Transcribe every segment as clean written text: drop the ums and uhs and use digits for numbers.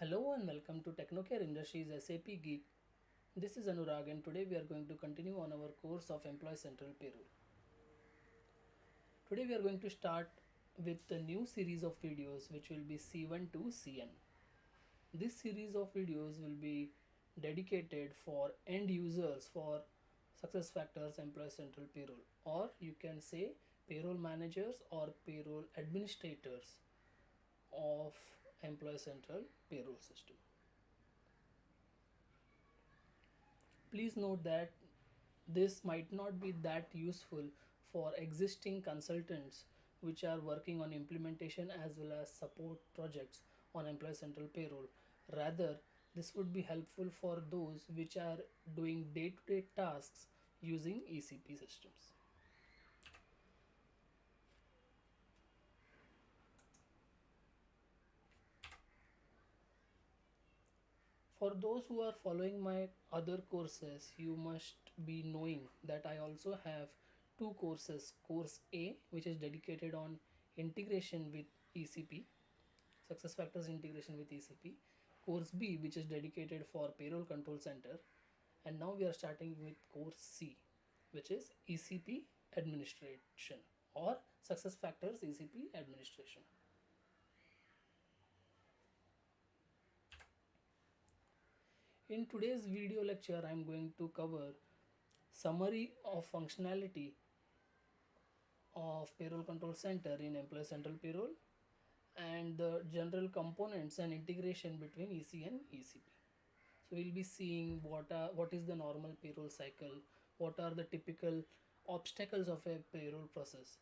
Hello and welcome to Technocare Industries SAP Geek. This is Anurag and today we are going to continue on our course of Employee Central Payroll. Today we are going to start with a new series of videos which will be C1 to CN. This series of videos will be dedicated for end users for SuccessFactors Employee Central Payroll, or you can say payroll managers or payroll administrators of Employee Central Payroll system. Please note that this might not be that useful for existing consultants which are working on implementation as well as support projects on Employee Central Payroll. Rather, this would be helpful for those which are doing day-to-day tasks using ECP systems. For those who are following my other courses, you must be knowing that I also have two courses. Course A, which is dedicated on integration with ECP, SuccessFactors integration with ECP. Course B, which is dedicated for payroll control center. And now we are starting with course C, which is ECP administration or SuccessFactors ECP administration. In today's video lecture, I am going to cover summary of functionality of payroll control center in Employee Central Payroll and the general components and integration between EC and ECP. So we'll be seeing what is the normal payroll cycle, what are the typical obstacles of a payroll process.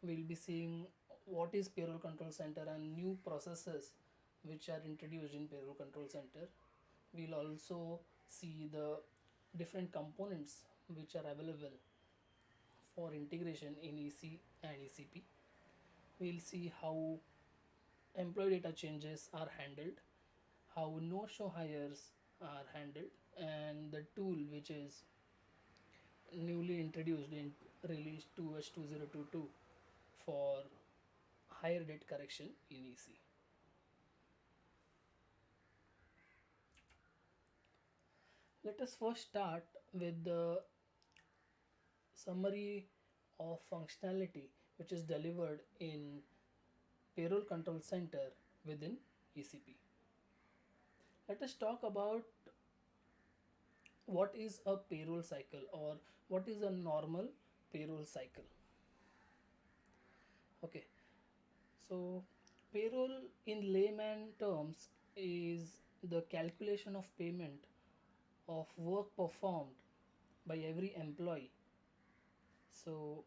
We'll be seeing what is payroll control center and new processes which are introduced in payroll control center. We'll also see the different components which are available for integration in EC and ECP. We'll see how employee data changes are handled, how no-show hires are handled, and the tool which is newly introduced in release 2H2022 for hire date correction in EC. Let us first start with the summary of functionality which is delivered in payroll control center within ECP. Let us talk about what is a payroll cycle or what is a normal payroll cycle. Okay, so payroll in layman terms is the calculation of payment of work performed by every employee. So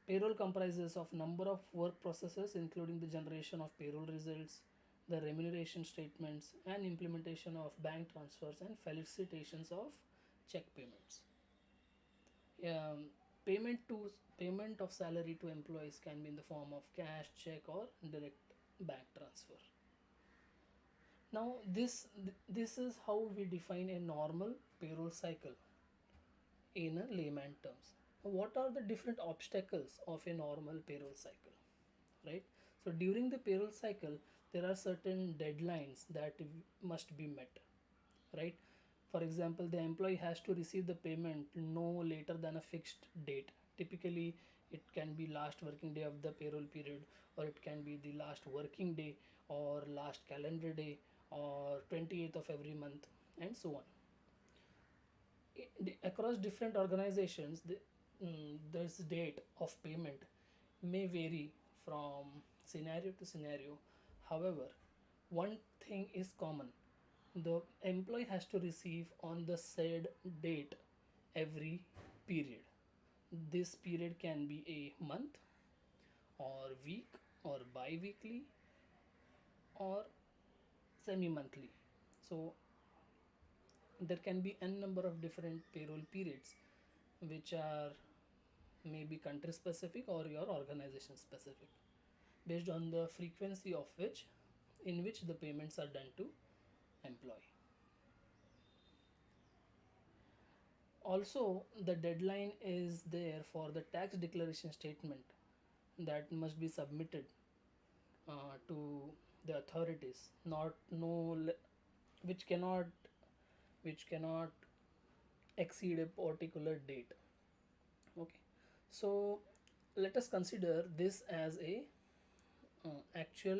payroll comprises of number of work processes including the generation of payroll results, the remuneration statements and implementation of bank transfers and felicitations of check payments. Um, payment of salary to employees can be in the form of cash, check or direct bank transfer. Now this is how we define a normal payroll cycle in a layman terms. What are the different obstacles of a normal payroll cycle, right? So during the payroll cycle there are certain deadlines that must be met, right? For example, the employee has to receive the payment no later than a fixed date. Typically it can be last working day of the payroll period, or it can be the last working day or last calendar day or 28th of every month and so on. Across different organizations, this date of payment may vary from scenario to scenario. However, one thing is common: the employee has to receive on the said date every period. This period can be a month or week or bi-weekly or semi-monthly. So there can be n number of different payroll periods which are maybe country specific or your organization specific, based on the frequency of which in which the payments are done to employee. Also, the deadline is there for the tax declaration statement that must be submitted to the authorities, not no which cannot which cannot exceed a particular date. Okay, so let us consider this as a actual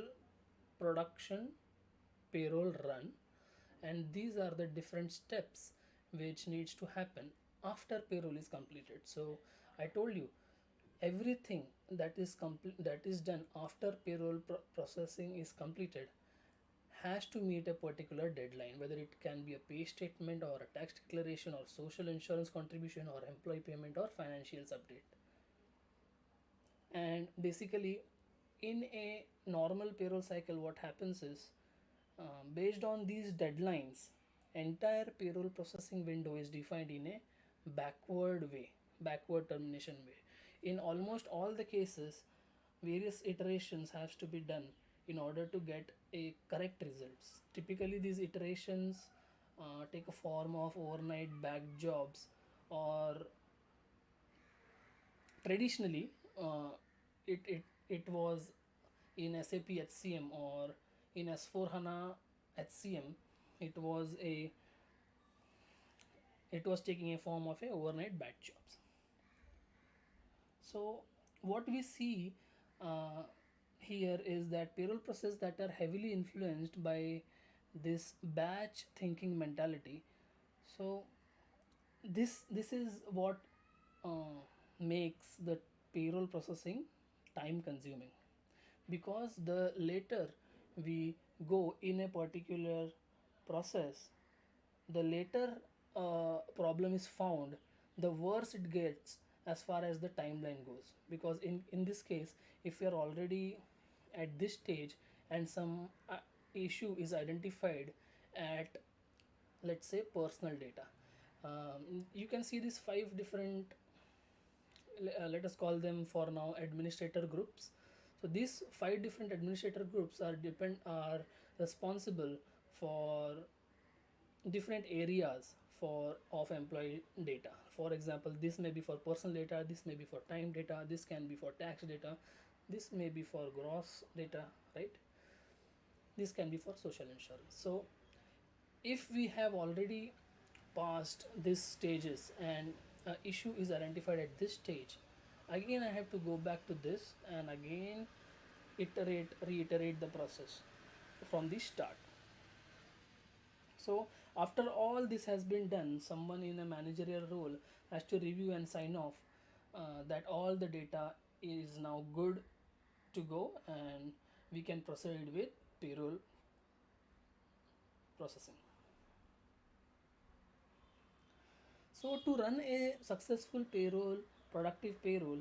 production payroll run, and these are the different steps which needs to happen after payroll is completed. So I told you everything that is that is done after payroll processing is completed has to meet a particular deadline, whether it can be a pay statement or a tax declaration or social insurance contribution or employee payment or financials update. And basically, in a normal payroll cycle, what happens is, based on these deadlines, entire payroll processing window is defined in a backward way, backward termination way. In almost all the cases, various iterations has to be done in order to get a correct results. Typically, these iterations take a form of overnight back jobs, or traditionally, it was in SAP HCM or in S4 HANA HCM. It was a it was taking a form of a overnight batch jobs. So what we see uh, here is that payroll process that are heavily influenced by this batch thinking mentality. So this is what uh, makes the payroll processing time consuming, because the later we go in a particular process, the later problem is found, the worse it gets as far as the timeline goes. Because in this case, if we are already at this stage and some issue is identified at, let's say, personal data, you can see these five different, let us call them for now administrator groups. So these five different administrator groups are responsible for different areas for of employee data. For example, this may be for personal data, this may be for time data, this can be for tax data, this may be for gross data, right? This can be for social insurance. So if we have already passed these stages and issue is identified at this stage, again I have to go back to this and again reiterate the process from the start. So after all this has been done, someone in a managerial role has to review and sign off that all the data is now good to go, and we can proceed with payroll processing. So to run a successful payroll, productive payroll,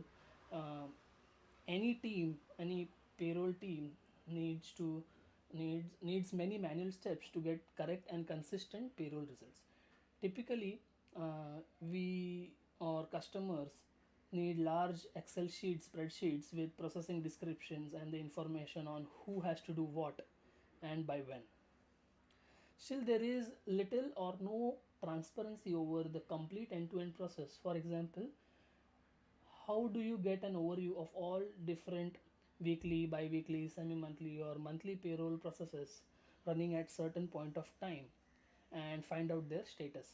uh, any payroll team needs to needs many manual steps to get correct and consistent payroll results. Typically, we or customers need large Excel sheets, spreadsheets with processing descriptions and the information on who has to do what and by when. Still, there is little or no transparency over the complete end-to-end process. For example, how do you get an overview of all different weekly, bi-weekly, semi-monthly or monthly payroll processes running at certain point of time and find out their status?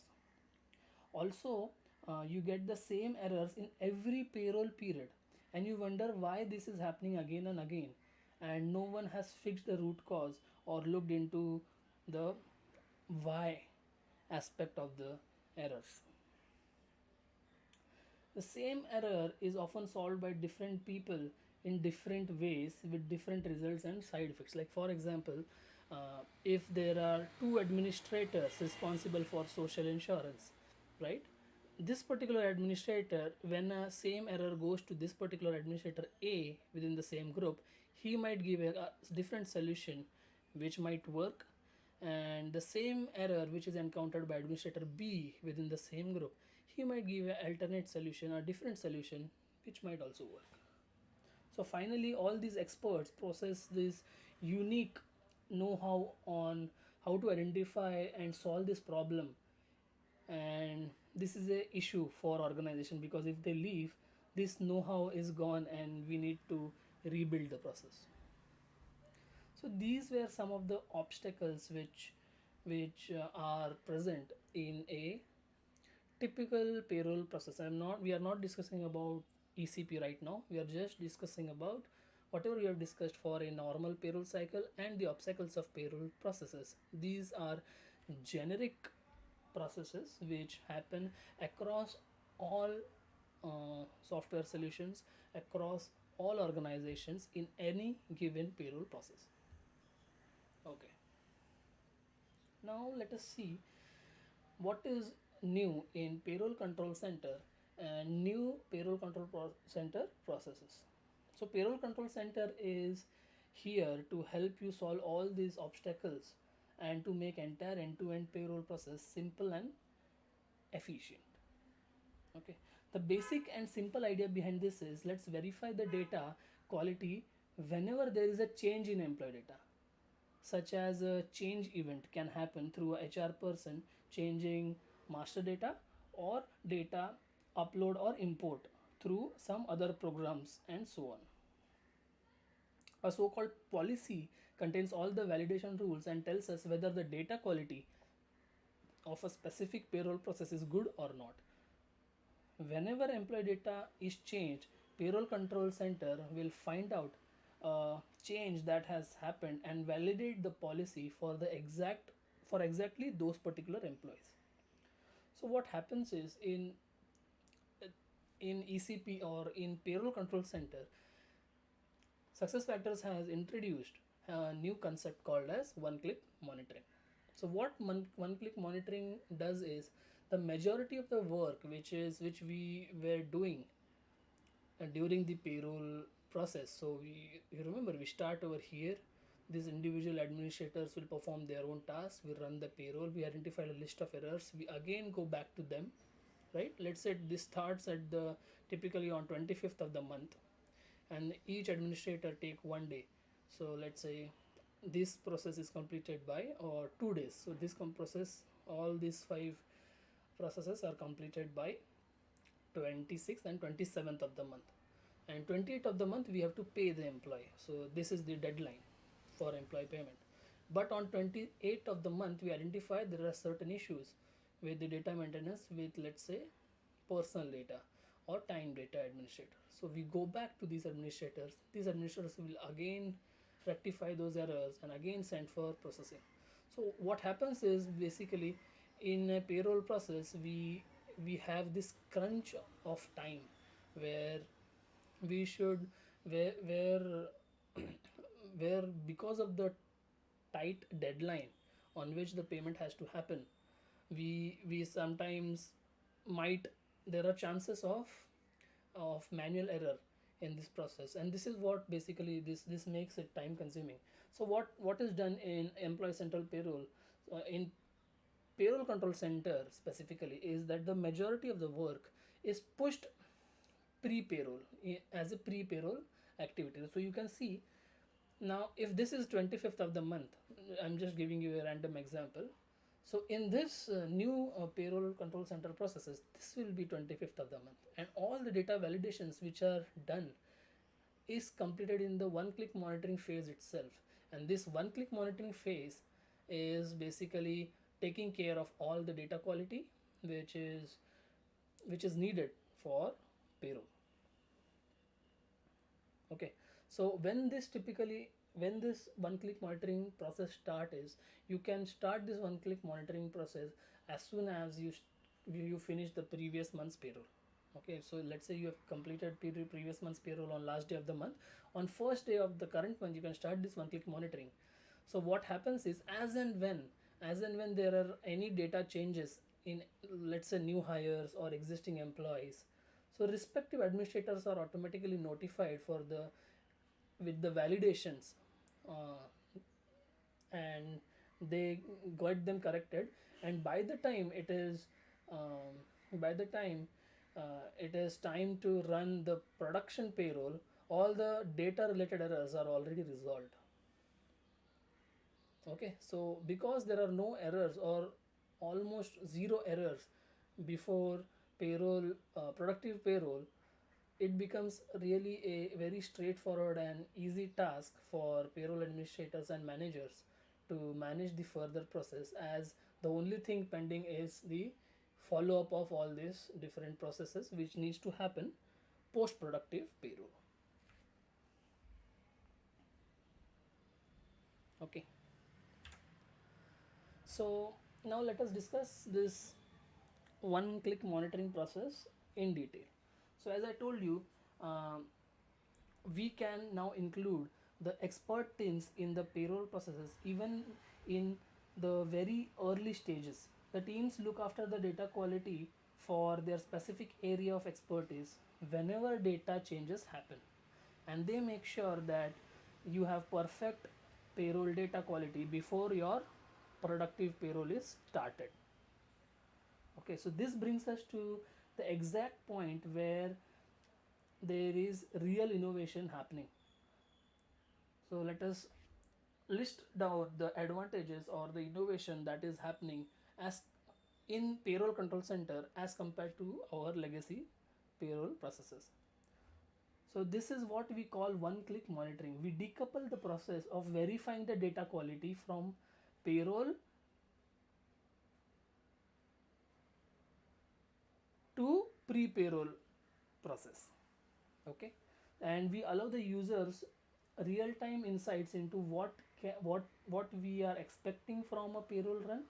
Also, you get the same errors in every payroll period, and you wonder why this is happening again and again, and no one has fixed the root cause or looked into the why aspect of the errors. The same error is often solved by different people in different ways with different results and side effects. Like, for example, if there are two administrators responsible for social insurance, right? This particular administrator, when a same error goes to this particular administrator A within the same group, he might give a different solution which might work, and the same error which is encountered by administrator B within the same group, he might give an alternate solution or different solution which might also work. So finally, all these experts process this unique know-how on how to identify and solve this problem, and this is a issue for organization, because if they leave, this know-how is gone and we need to rebuild the process. So these were some of the obstacles which are present in a typical payroll process. We are not discussing about ECP right now. We are just discussing about whatever we have discussed for a normal payroll cycle and the obstacles of payroll processes. These are generic processes which happen across all software solutions, across all organizations in any given payroll process. Okay, now let us see what is new in payroll control center and new payroll control center processes. So payroll control center is here to help you solve all these obstacles and to make entire end-to-end payroll process simple and efficient. Okay, the basic and simple idea behind this is, let's verify the data quality whenever there is a change in employee data, such as a change event can happen through a HR person changing master data or data upload or import through some other programs and so on. A so-called policy contains all the validation rules and tells us whether the data quality of a specific payroll process is good or not. Whenever employee data is changed, payroll control center will find out change that has happened and validate the policy for exactly those particular employees. So what happens is, in ECP or in payroll control center, SuccessFactors has introduced a new concept called as one-click monitoring. So what one-click monitoring does is, the majority of the work which we were doing during the payroll process. So you remember, we start over here. These individual administrators will perform their own tasks. We run the payroll. We identify a list of errors. We again go back to them, right? Let's say this starts at the typically on 25th of the month, and each administrator take one day. So let's say this process is completed by or 2 days. So this process, all these 5 processes are completed by 26th and 27th of the month, and 28th of the month we have to pay the employee. So this is the deadline for employee payment. But on 28th of the month we identify there are certain issues with the data maintenance, with, let's say, personal data or time data administrator. So we go back to these administrators will again rectify those errors and again send for processing. So what happens is, basically, in a payroll process, we have this crunch of time where we should where where because of the tight deadline on which the payment has to happen, we sometimes might there are chances of manual error in this process, and this is what basically this makes it time consuming. So what is done in employee central payroll, in payroll control center specifically, is that the majority of the work is pushed pre-payroll, as a pre-payroll activity. So you can see now, if this is 25th of the month, I'm just giving you a random example. So in this new payroll control center processes, this will be 25th of the month, and all the data validations which are done is completed in the one-click monitoring phase itself. And this one-click monitoring phase is basically taking care of all the data quality which is needed for payroll. Okay, so when this one-click monitoring process start is, you can start this one-click monitoring process as soon as you finish the previous month's payroll. Okay, so let's say you have completed previous month's payroll on last day of the month. On first day of the current month, you can start this one-click monitoring. So what happens is, as and when there are any data changes in, let's say, new hires or existing employees, so respective administrators are automatically notified for the with the validations, uh, and they got them corrected. And by the time it is time to run the production payroll, all the data related errors are already resolved. Okay, so because there are no errors or almost zero errors before payroll productive payroll, it becomes really a very straightforward and easy task for payroll administrators and managers to manage the further process, as the only thing pending is the follow up of all these different processes which needs to happen post productive payroll. Okay, so now let us discuss this one click monitoring process in detail. So as I told you, um, we can now include the expert teams in the payroll processes even in the very early stages. The teams look after the data quality for their specific area of expertise whenever data changes happen, and they make sure that you have perfect payroll data quality before your productive payroll is started. Okay, so this brings us to the exact point where there is real innovation happening. So let us list down the advantages or the innovation that is happening as in payroll control center as compared to our legacy payroll processes. So this is what we call one click monitoring. We decouple the process of verifying the data quality from payroll to pre payroll process. Okay, and we allow the users real time insights into what we are expecting from a payroll run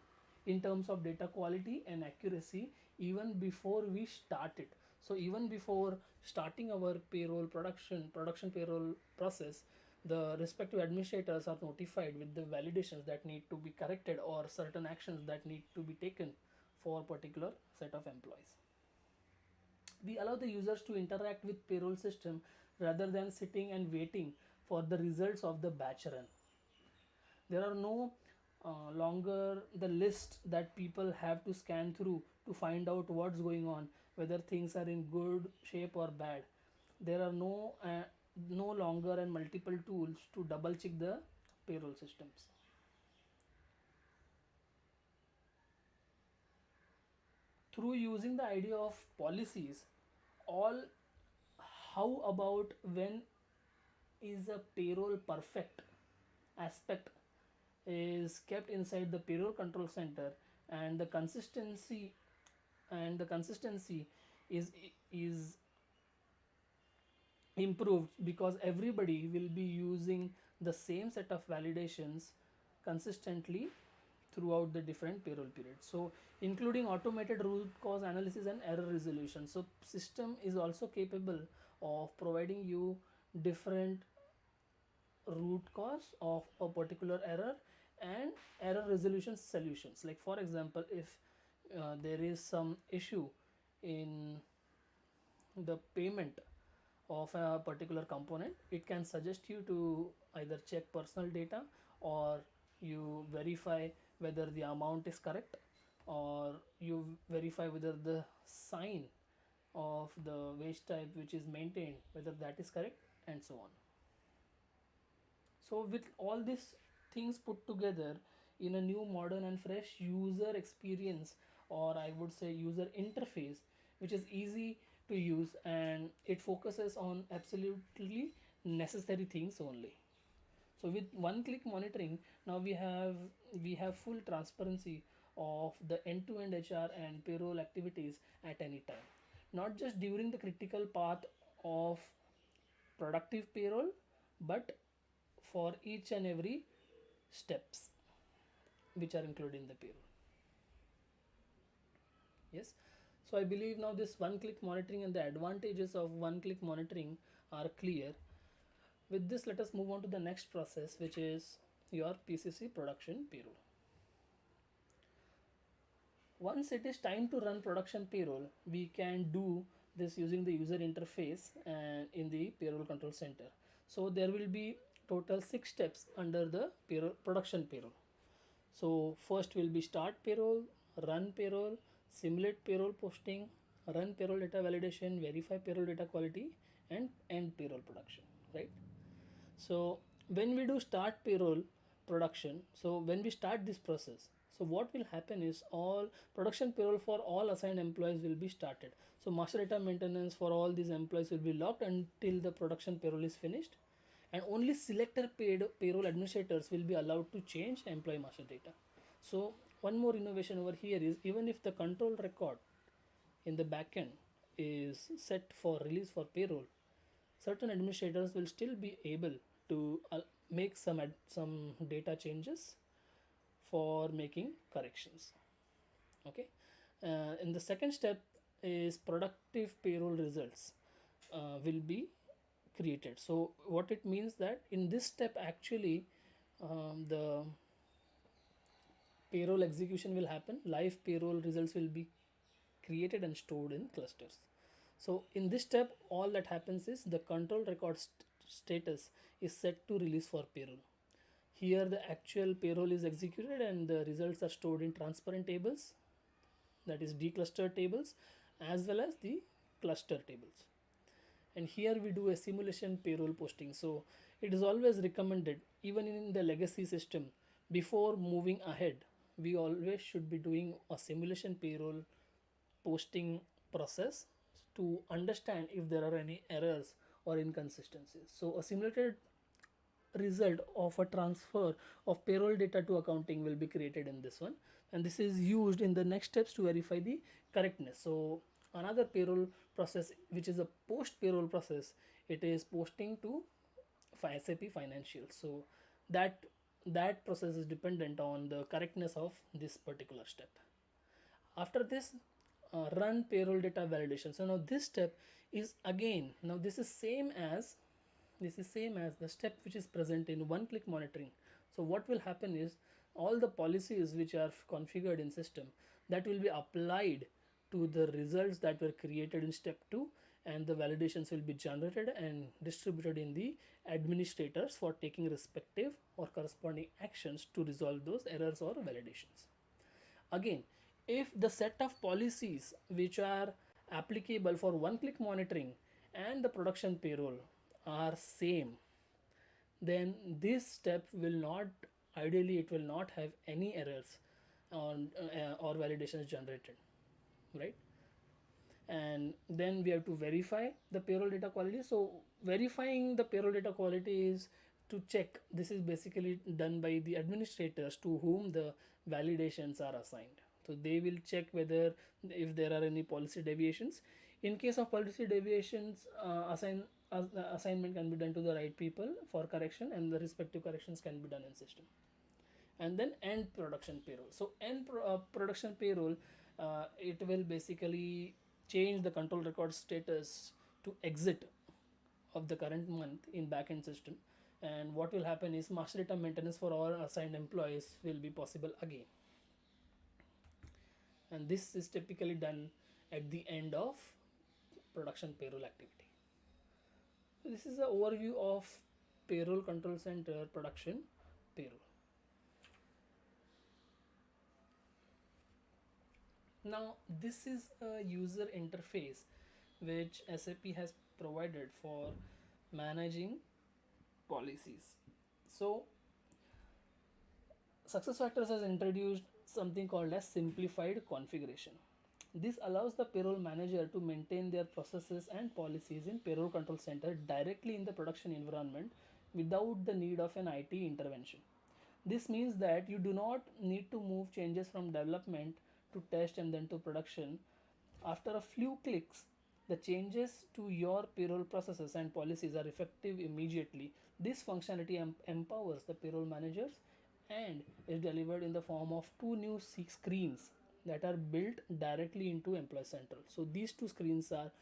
in terms of data quality and accuracy even before we start it. So even before starting our production payroll process, the respective administrators are notified with the validations that need to be corrected or certain actions that need to be taken for particular set of employees. We allow the users to interact with payroll system rather than sitting and waiting for the results of the batch run. There are no longer the list that people have to scan through to find out what's going on, whether things are in good shape or bad. There are no longer and multiple tools to double check the payroll systems. Through using the idea of policies, all how about when is a payroll perfect aspect is kept inside the payroll control center, and the consistency is improved because everybody will be using the same set of validations consistently throughout the different payroll periods, so including automated root cause analysis and error resolution. So system is also capable of providing you different root cause of a particular error and error resolution solutions. Like for example, if there is some issue in the payment of a particular component, it can suggest you to either check personal data or you verify whether the amount is correct, or you verify whether the sign of the wage type which is maintained, whether that is correct, and so on. So with all these things put together in a new modern and fresh user experience, or I would say user interface, which is easy to use and it focuses on absolutely necessary things only. So with one click monitoring, now we have full transparency of the end to end HR and payroll activities at any time, not just during the critical path of productive payroll, but for each and every steps which are included in the payroll. Yes, so I believe now this one click monitoring and the advantages of one click monitoring are clear. With this, let us move on to the next process, which is your PCC production payroll. Once it is time to run production payroll, we can do this using the user interface and in the payroll control center. So there will be total 6 steps under the payroll production payroll. So first will be start payroll, run payroll, simulate payroll posting, run payroll data validation, verify payroll data quality, and end payroll production, right? So when we do start payroll production, so when we start this process, So what will happen is all production payroll for all assigned employees will be started. So master data maintenance for all these employees will be locked until the production payroll is finished, and only selector paid payroll administrators will be allowed to change employee master data. So one more innovation over here is, even if the control record in the backend is set for release for payroll, certain administrators will still be able to make some data changes for making corrections. Okay, and the second step is productive payroll results will be created. So what it means that in this step actually, the payroll execution will happen, live payroll results will be created and stored in clusters. So in this step, all that happens is the control record status is set to release for payroll. Here the actual payroll is executed and the results are stored in transparent tables, that is declustered tables, as well as the cluster tables. And here we do a simulation payroll posting. So it is always recommended, even in the legacy system, before moving ahead, we always should be doing a simulation payroll posting process to understand if there are any errors or inconsistencies. So a simulated result of a transfer of payroll data to accounting will be created in this one, and this is used in the next steps to verify the correctness. So another payroll process, which is a post payroll process, it is posting to SAP financial. So that that process is dependent on the correctness of this particular step. After this, run payroll data validation. So now this step is again, now this is same as the step which is present in one click monitoring. So what will happen is, all the policies which are configured in system, that will be applied to the results that were created in step 2, and the validations will be generated and distributed in the administrators for taking respective or corresponding actions to resolve those errors or validations. Again, if the set of policies which are applicable for one click monitoring and the production payroll are same, then this step will not, ideally it will not have any errors on or validations generated, right? And then we have to verify the payroll data quality. So verifying the payroll data quality is to check, this is basically done by the administrators to whom the validations are assigned. So they will check whether, if there are any policy deviations. In case of policy deviations, assignment can be done to the right people for correction, and the respective corrections can be done in system. And then end production payroll. So end production payroll, it will basically change the control record status to exit of the current month in backend system. And what will happen is, master data maintenance for all assigned employees will be possible again. And this is typically done at the end of production payroll activity. So this is the overview of payroll control center production payroll. Now this is a user interface which SAP has provided for managing policies. So SuccessFactors has introduced something called as simplified configuration. This allows the payroll manager to maintain their processes and policies in payroll control center directly in the production environment without the need of an IT intervention. This means that you do not need to move changes from development to test and then to production. After a few clicks, the changes to your payroll processes and policies are effective immediately. This functionality empowers the payroll managers and is delivered in the form of two new screens that are built directly into Employee Central. So these two screens are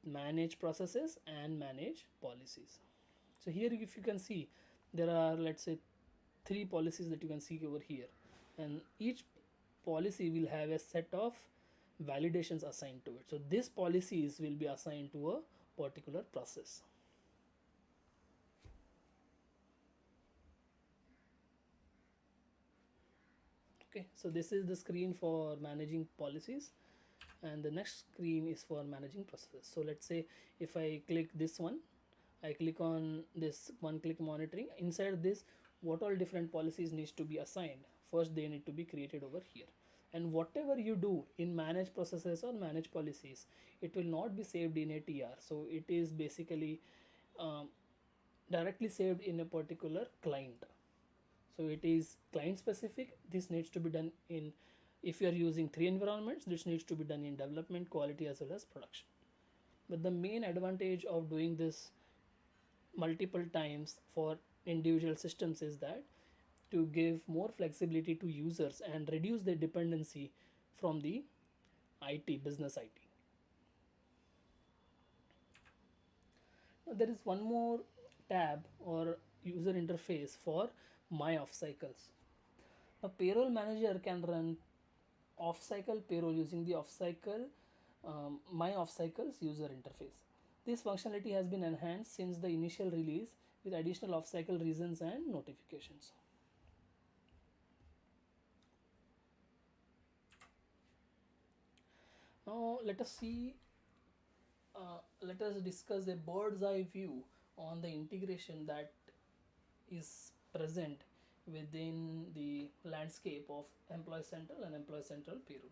manage processes and manage policies. So here, if you can see, there are, let's say, 3 policies that you can see over here, and each policy will have a set of validations assigned to it. So these policies will be assigned to a particular process. Okay, so this is the screen for managing policies, and the next screen is for managing processes. So let's say if I click this one, I click on this one click monitoring. Inside this, what all different policies needs to be assigned. First they need to be created over here, and whatever you do in manage processes or manage policies, it will not be saved in a tr, so it is basically um, directly saved in a particular client. So it is client specific. This needs to be done in, if you are using three environments, this needs to be done in development, quality as well as production. But the main advantage of doing this multiple times for individual systems is that to give more flexibility to users and reduce their dependency from the IT, business IT. Now, there is one more tab or user interface for my off cycles. A payroll manager can run off cycle payroll using the off cycle my off cycles user interface. This functionality has been enhanced since the initial release with additional off cycle reasons and notifications. Now let us discuss a bird's eye view on the integration that is present within the landscape of Employee Central and Employee Central Payroll.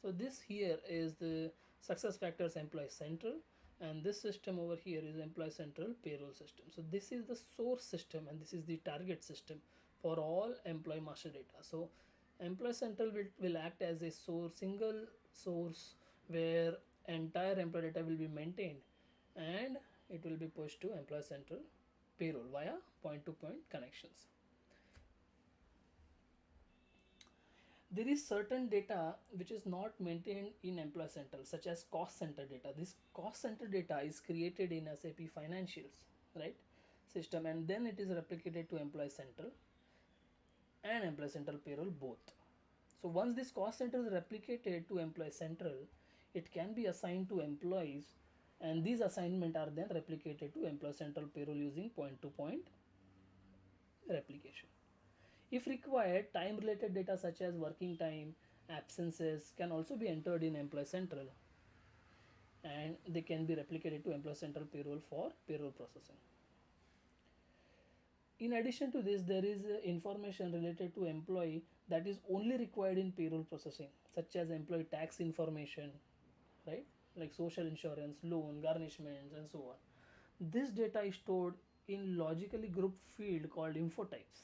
So this here is the SuccessFactors Employee Central, and this system over here is Employee Central Payroll system. So this is the source system and this is the target system for all employee master data. So Employee Central will act as a single source where entire employee data will be maintained, and it will be pushed to Employee Central Payroll via point-to-point connections. There is certain data which is not maintained in Employee Central, such as cost center data. This cost center data is created in SAP Financials, right, system, and then it is replicated to Employee Central and Employee Central Payroll both. So once this cost center is replicated to Employee Central, it can be assigned to employees, and these assignments are then replicated to Employee Central Payroll using point-to-point replication. If required, time related data such as working time, absences can also be entered in Employee Central, and they can be replicated to Employee Central Payroll for payroll processing. In addition to this, there is information related to employee that is only required in payroll processing, such as employee tax information, right, like social insurance, loan, garnishments, and so on. This data is stored in logically grouped field called info types.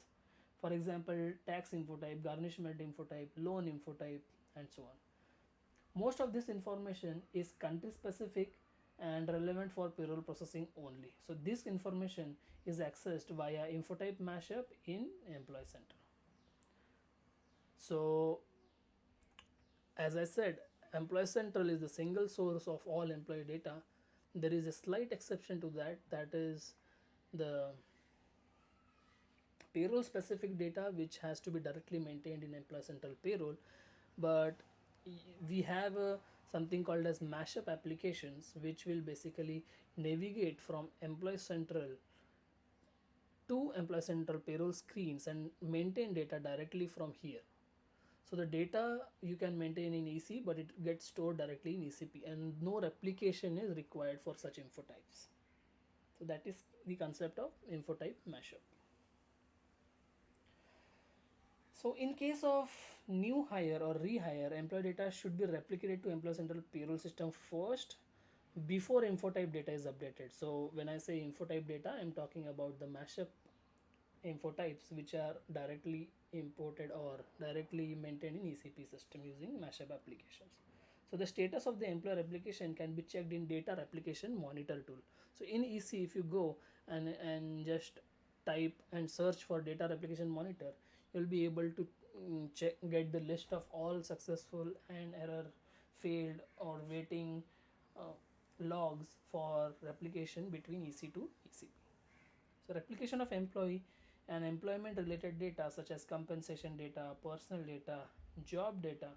For example, tax info type, garnishment info type, loan info type, and so on. Most of this information is country specific and relevant for payroll processing only. So this information is accessed via info type mashup in Employee Center. So as I said, Employee Central is the single source of all employee data. There is a slight exception to that, that is the payroll specific data which has to be directly maintained in Employee Central Payroll, but we have something called as mashup applications which will basically navigate from Employee Central to Employee Central Payroll screens and maintain data directly from here. So the data you can maintain in EC, but it gets stored directly in ECP, and no replication is required for such info types. So that is the concept of info type mashup. So in case of new hire or rehire, employee data should be replicated to Employee Central Payroll system first before info type data is updated. So when I say info type data, I'm talking about the mashup info types which are directly imported or directly maintained in ECP system using mashup applications. So the status of the employer application can be checked in data replication monitor tool. So in EC, if you go and just type and search for data replication monitor, you'll be able to get the list of all successful and error, failed, or waiting logs for replication between EC to ECP. So replication of employee and employment related data such as compensation data, personal data, job data.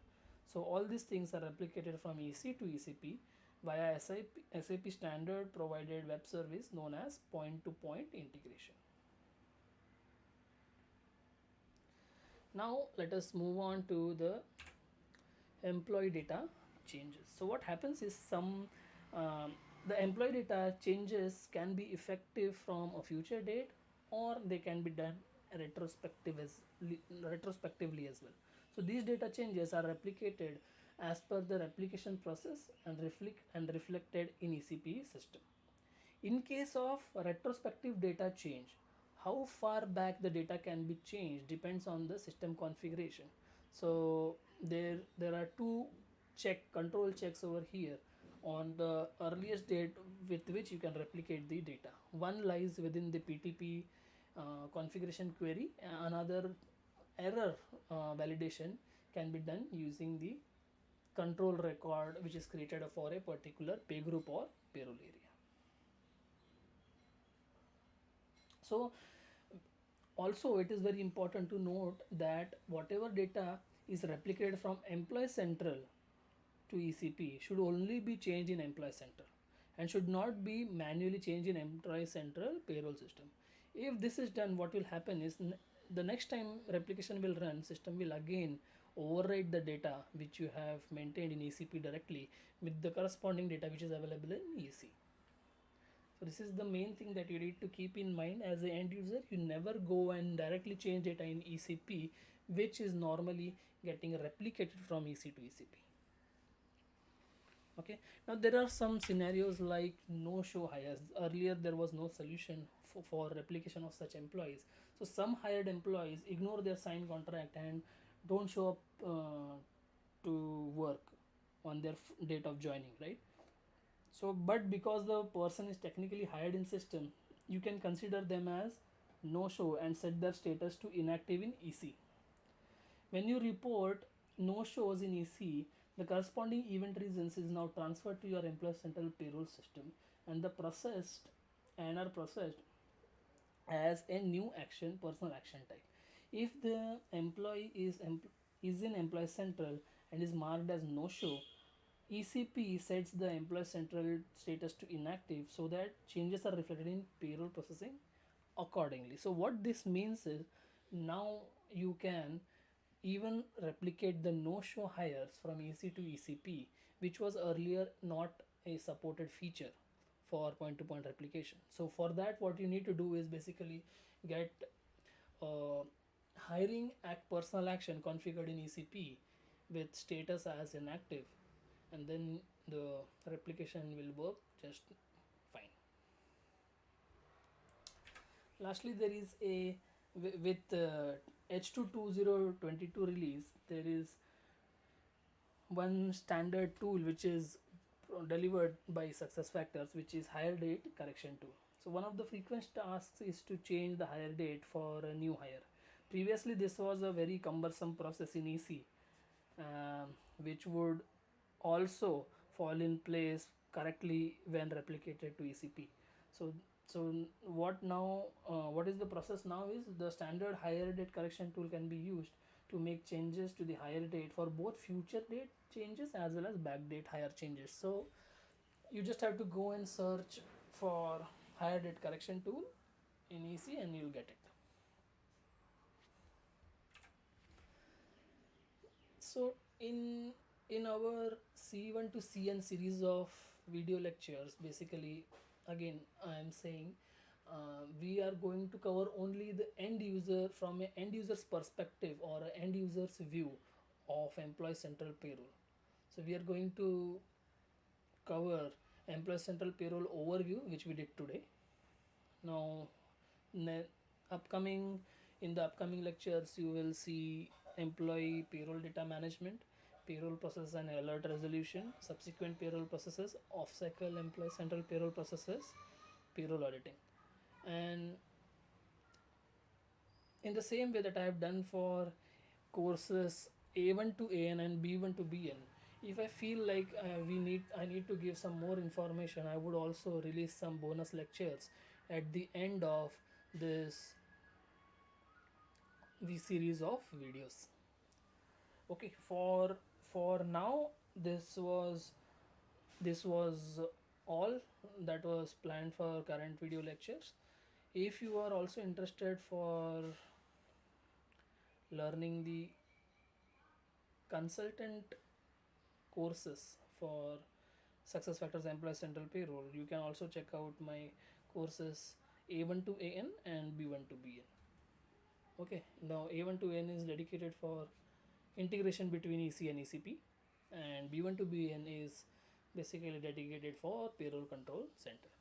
So all these things are replicated from EC to ECP via SAP standard provided web service known as point-to-point integration. Now let us move on to the employee data changes. So what happens is the employee data changes can be effective from a future date, or they can be done retrospective as retrospectively as well. So these data changes are replicated as per the replication process and reflected in ECP system. In case of retrospective data change, how far back the data can be changed depends on the system configuration. So there are two control checks over here on the earliest date with which you can replicate the data. One lies within the PTP configuration query, another error validation can be done using the control record which is created for a particular pay group or payroll area. So also it is very important to note that whatever data is replicated from Employee Central to ECP should only be changed in Employee Central and should not be manually changed in Employee Central payroll system. If this is done, what will happen is the next time replication will run, system will again override the data which you have maintained in ECP directly with the corresponding data which is available in EC. So this is the main thing that you need to keep in mind as an end user. You never go and directly change data in ECP which is normally getting replicated from EC to ECP. Okay, now there are some scenarios like no show hires. Earlier there was no solution for replication of such employees. So some hired employees ignore their signed contract and don't show up to work on their date of joining, right? So but because the person is technically hired in system, you can consider them as no show and set their status to inactive in EC. When you report no shows in EC, the corresponding event reasons is now transferred to your Employee Central Payroll system and the processed and are processed as a new action, personal action type. If the employee is in Employee Central and is marked as no show, ECP sets the Employee Central status to inactive so that changes are reflected in payroll processing accordingly. So what this means is now you can even replicate the no-show hires from EC to ECP, which was earlier not a supported feature for point-to-point replication. So for that, what you need to do is basically get hiring act personal action configured in ECP with status as inactive, and then the replication will work just fine. Lastly, there is a with H2 2022 release, there is one standard tool which is delivered by SuccessFactors, which is hire date correction tool. So one of the frequent tasks is to change the hire date for a new hire. Previously, this was a very cumbersome process in EC, which would also fall in place correctly when replicated to ECP. So what now? What is the process now? Is the standard hire date correction tool can be used to make changes to the hire date for both future date changes as well as back date hire changes. So you just have to go and search for hire date correction tool in EC and you'll get it. So in our C1 to CN series of video lectures, basically again I am saying we are going to cover only the end user from an end user's perspective or an end user's view of Employee Central Payroll. So we are going to cover Employee Central Payroll overview, which we did today. Now upcoming in the upcoming lectures you will see employee payroll data management, payroll process and alert resolution, subsequent payroll processes, off-cycle Employee Central Payroll processes, payroll auditing. And in the same way that I have done for courses A1 to AN and B1 to BN, if I feel like I need to give some more information, I would also release some bonus lectures at the end of this series of videos. Okay, for now this was all that was planned for current video lectures. If you are also interested for learning the consultant courses for SuccessFactors Employee Central Payroll, you can also check out my courses A1 to AN and B1 to BN. Okay, now A1 to N is dedicated for integration between EC and ECP, and B1 to BN is basically dedicated for payroll control center.